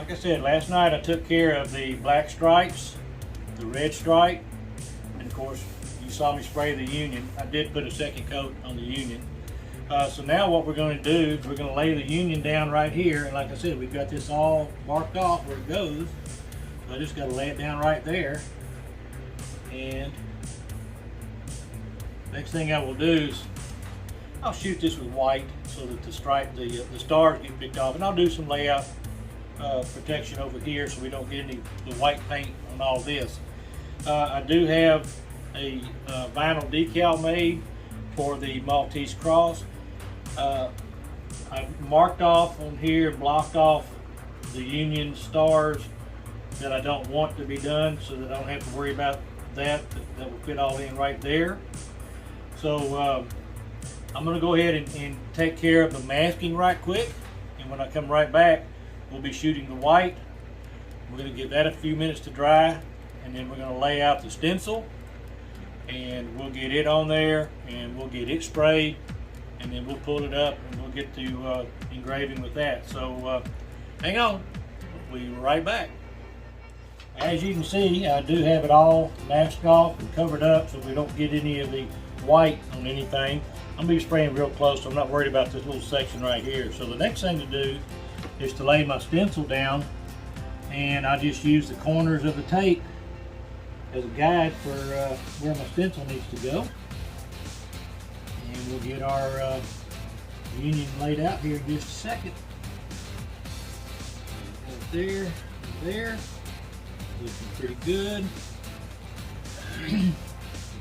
Like I said, last night I took care of the black stripes, the red stripe, and of course you saw me spray the union. I did put a second coat on the union. So now what we're going to do is we're going to lay the union down right here, and like I said, we've got this all marked off where it goes. So I just got to lay it down right there, and next thing I will do is I'll shoot this with white so that the stripe, the stars get picked off, and I'll do some layout protection over here so we don't get any the white paint on all this. I do have a vinyl decal made for the Maltese cross. I've marked off on here, blocked off the union stars that I don't want to be done, so that I don't have to worry about that. That will fit all in right there. So I'm going to go ahead and take care of the masking right quick, and when I come right back, we'll be shooting the white. We're going to give that a few minutes to dry, and then we're going to lay out the stencil, and we'll get it on there, and we'll get it sprayed, and then we'll pull it up, and we'll get to engraving with that. So hang on, we'll be right back. As you can see, I do have it all masked off and covered up so we don't get any of the white on anything. I'm going to be spraying real close, so I'm not worried about this little section right here. So the next thing to do is to lay my stencil down, and I just use the corners of the tape as a guide for where my stencil needs to go. And we'll get our union laid out here in just a second. Right there, there. Looking pretty good.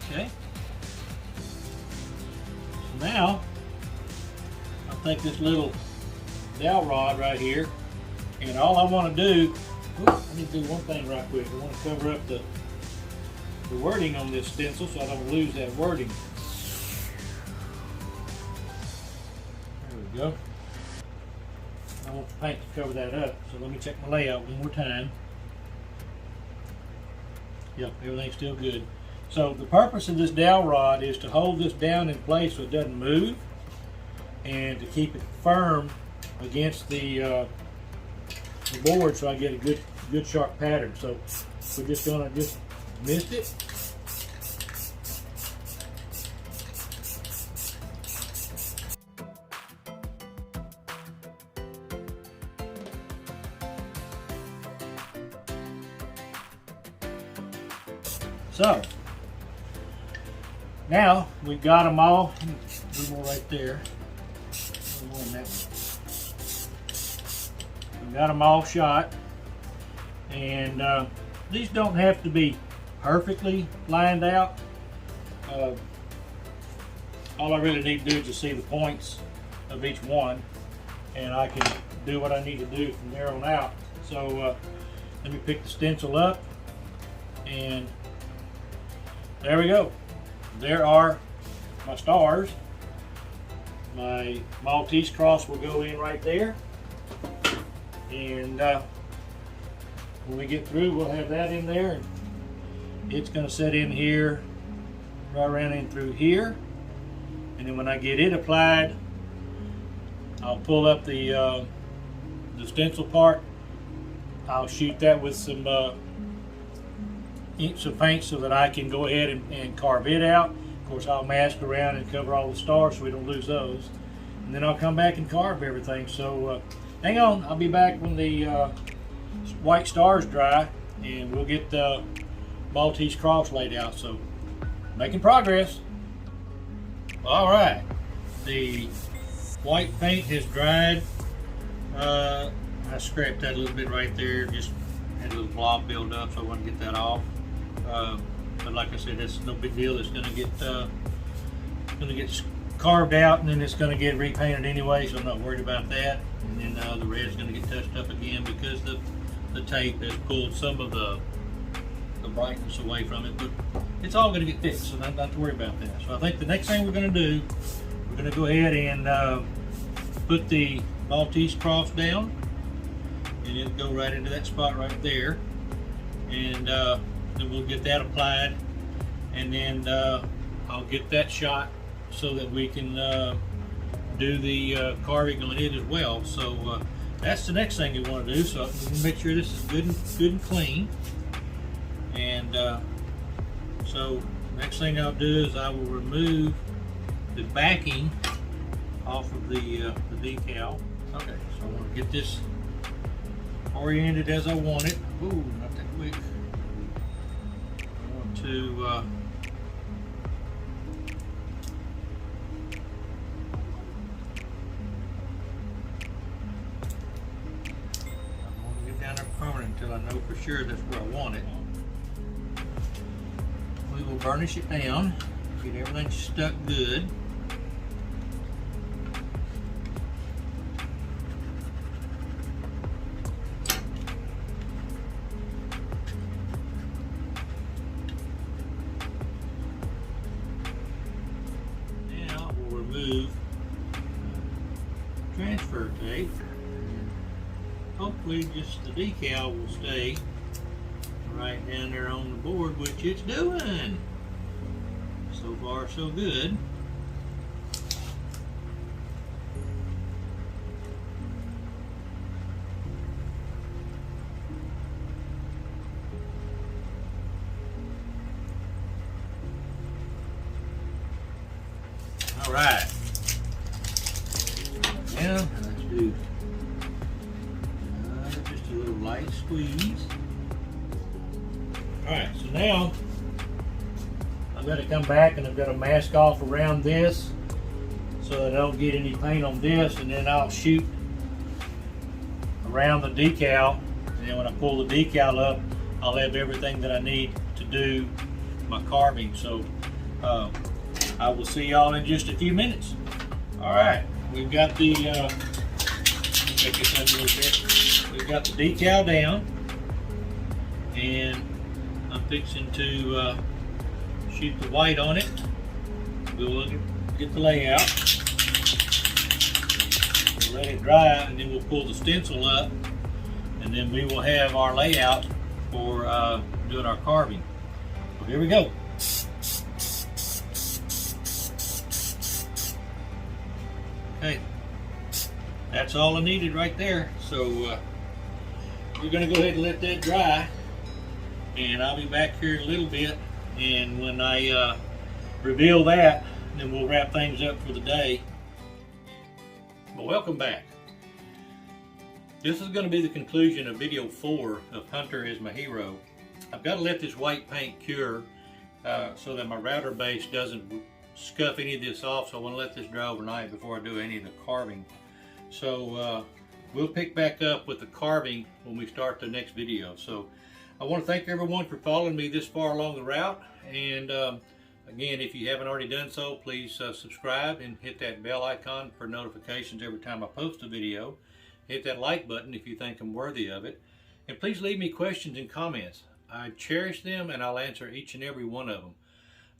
Okay. So now, I'll take this little dowel rod right here, and all I want to do, I need to do one thing right quick. I want to cover up the wording on this stencil so I don't lose that wording. There we go. I want the paint to cover that up, so let me check my layout one more time. Yep, everything's still good. So the purpose of this dowel rod is to hold this down in place so it doesn't move, and to keep it firm against the board so I get a good sharp pattern. So we're just gonna mist it. So now we've got them all. A little more right there. A little more in that. We've got them all shot, and these don't have to be perfectly lined out. All I really need to do is just see the points of each one, and I can do what I need to do from there on out. So let me pick the stencil up, and there we go. There are my stars. My Maltese cross will go in right there. And when we get through, we'll have that in there. It's going to set in here, right around in through here. And then when I get it applied, I'll pull up the stencil part. I'll shoot that with some paint so that I can go ahead and carve it out. Of course, I'll mask around and cover all the stars so we don't lose those. And then I'll come back and carve everything. So hang on, I'll be back when the white stars dry, and we'll get the Maltese cross laid out. So making progress. All right, the white paint has dried. I scraped that a little bit right there, just had a little blob build up, so I want to get that off. But like I said, that's no big deal. It's going to get carved out, and then it's going to get repainted anyway, so I'm not worried about that. And then the red's going to get touched up again because the tape has pulled some of the brightness away from it. But it's all going to get fixed, so not to worry about that. So I think the next thing we're going to do, we're going to go ahead and put the Maltese cross down, and it'll go right into that spot right there. And then we'll get that applied, and then I'll get that shot so that we can do the carving on it as well. So that's the next thing you want to do. So make sure this is good and clean. And so next thing I'll do is I will remove the backing off of the decal. Okay, so I want to get this oriented as I want it. Ooh, not that quick. I want to get down there permanent until I know for sure that's where I want it. We will burnish it down, get everything stuck good. Now we'll remove transfer tape. Hopefully just the decal will stay right down there on the board, which it's doing. So far so good. All right. Now let's do just a little light squeeze. Alright, so now I'm going to come back and I'm going to mask off around this so that I don't get any paint on this, and then I'll shoot around the decal, and then when I pull the decal up I'll have everything that I need to do my carving. So I will see y'all in just a few minutes. Alright, we've got the take this up a little bit. We've got the decal down, and I'm fixing to shoot the white on it. We'll get the layout. We'll let it dry, and then we'll pull the stencil up, and then we will have our layout for doing our carving. So here we go. Okay, that's all I needed right there. So we're going to go ahead and let that dry. And I'll be back here in a little bit, and when I reveal that, then we'll wrap things up for the day. Well, welcome back. This is going to be the conclusion of video 4 of Hunter is My Hero. I've got to let this white paint cure so that my router base doesn't scuff any of this off, so I want to let this dry overnight before I do any of the carving. So we'll pick back up with the carving when we start the next video. So I want to thank everyone for following me this far along the route, and again, if you haven't already done so, please subscribe and hit that bell icon for notifications every time I post a video. Hit that like button if you think I'm worthy of it, and please leave me questions and comments. I cherish them, and I'll answer each and every one of them.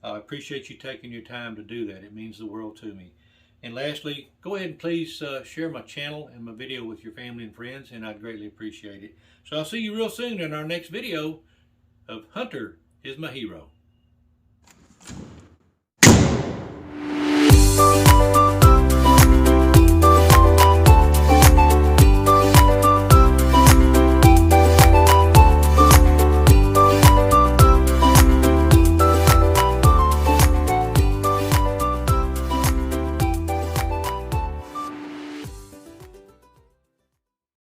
I appreciate you taking your time to do that. It means the world to me. And lastly, go ahead and please share my channel and my video with your family and friends, and I'd greatly appreciate it. So I'll see you real soon in our next video of Hunter is My Hero.